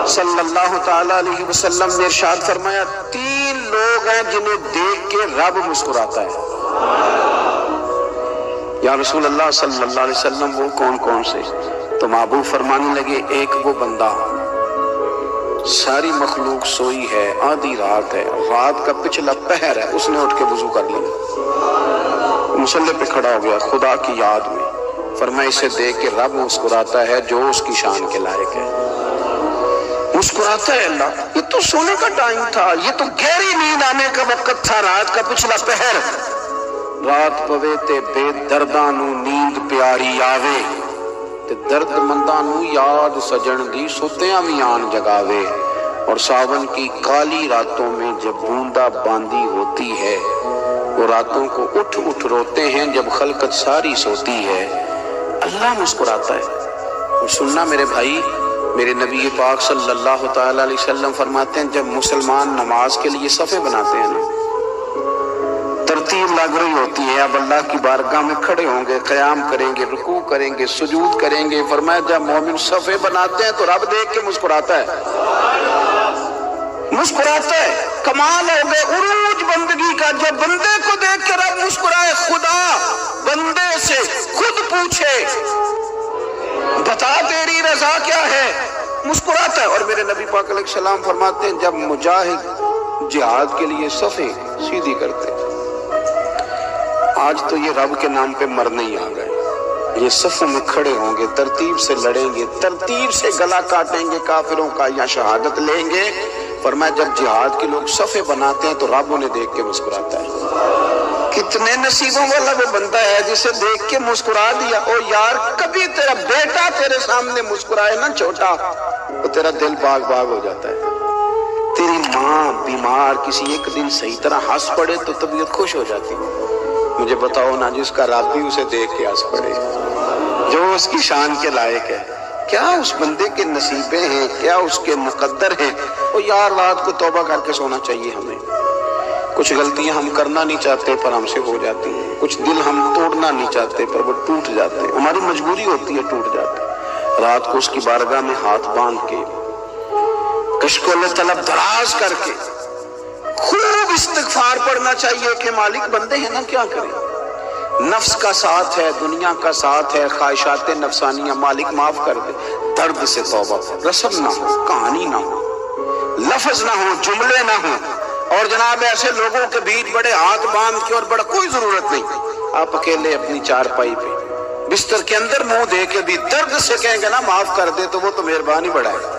صلی اللہ تعالی علیہ وسلم نے ارشاد فرمایا 3 لوگ ہیں جنہیں دیکھ کے رب مسکراتا ہے۔ یا رسول اللہ صلی اللہ علیہ وسلم وہ کون کون سے؟ تو محبوب فرمانے لگے ایک وہ بندہ ساری مخلوق سوئی ہے، آدھی رات ہے، رات کا پچھلا پہر ہے، اس نے اٹھ کے وضو کر لیا، مصلی پہ کھڑا ہو گیا خدا کی یاد میں، فرمایا اسے دیکھ کے رب مسکراتا ہے جو اس کی شان کے لائق ہے۔ مسکراتا ہے اللہ۔ یہ تو سونے کا ٹائم تھا، یہ تو گہری نیند آنے کا وقت تھا، رات کا پچھلا پہر۔ رات پوے تے بے درداں نو نیند پیاری آوے تے درد منداں نو یاد سجن دی ستیاں بھی آن جگاوے، اور ساون کی کالی راتوں میں جب بوندا باندی ہوتی ہے وہ راتوں کو اٹھ اٹھ روتے ہیں جب خلقت ساری سوتی ہے۔ اللہ مسکراتا ہے۔ اور سننا میرے بھائی، میرے نبی پاک صلی اللہ تعالی علیہ وسلم فرماتے ہیں جب مسلمان نماز کے لیے صفیں بناتے ہیں نا، ترتیب لگ رہی ہوتی ہے، اب اللہ کی بارگاہ میں کھڑے ہوں گے، قیام کریں گے، رکوع کریں گے، سجود کریں گے، فرمایا جب مومن صفیں بناتے ہیں تو رب دیکھ کے مسکراتا ہے، مسکراتا ہے۔ کمال ہو گئے عروج بندگی کا، جب بندے کو دیکھ کے رب مسکرائے، خدا بندے سے خود پوچھے بتا تیری رضا کیا ہے، مسکراتا ہے۔ اور میرے نبی پاک علیہ السلام فرماتے ہیں جب مجاہد جہاد کے لیے صفیں سیدھی کرتے، آج تو یہ رب کے نام پہ مرنے ہی آ گئے، یہ صفوں میں کھڑے ہوں گے، ترتیب سے لڑیں گے، ترتیب سے گلا کاٹیں گے کافروں کا یا شہادت لیں گے۔ فرمایا جب جہاد کے لوگ صفیں بناتے ہیں تو رب انہیں دیکھ کے مسکراتا ہے۔ کتنے نصیبوں والا وہ بندہ ہے جسے دیکھ کے مسکرا دیا۔ او یار کبھی تیرا بیٹا تیرے سامنے مسکرائے نا چھوٹا تو تیرا دل باغ باغ ہو جاتا ہے۔ تیری ماں بیمار کسی ایک دن صحیح طرح ہنس پڑے تو طبیعت خوش ہو جاتی ہے۔ مجھے بتاؤ نا جس کا رب بھی اسے دیکھ کے ہنس پڑے، جو اس کی شان کے لائق ہے، کیا اس بندے کے نصیبیں ہیں، کیا اس کے مقدر ہیں۔ او یار رات کو توبہ کر کے سونا چاہیے ہمیں۔ کچھ غلطیاں ہم کرنا نہیں چاہتے پر ہم سے ہو جاتی ہیں، کچھ دل ہم توڑنا نہیں چاہتے پر وہ ٹوٹ جاتے ہیں، ہماری مجبوری ہوتی ہے ٹوٹ جاتے ہیں۔ رات کو اس کی بارگاہ میں ہاتھ باندھ کے کشکول طلب دراز کر کے خوب استغفار پڑھنا چاہیے کہ مالک بندے ہیں نا کیا کریں، نفس کا ساتھ ہے، دنیا کا ساتھ ہے، خواہشات نفسانیہ، مالک معاف کر دے۔ درد سے توبہ، رسم نہ ہو، کہانی نہ ہو، لفظ نہ ہو، جملے نہ ہو، اور جناب ایسے لوگوں کے بیچ بڑے ہاتھ باندھ کے اور بڑا کوئی ضرورت نہیں، آپ اکیلے اپنی چارپائی پہ بستر کے اندر منہ دے کے بھی درد سے کہیں گے نا معاف کر دے تو وہ تو مہربانی بڑھائے۔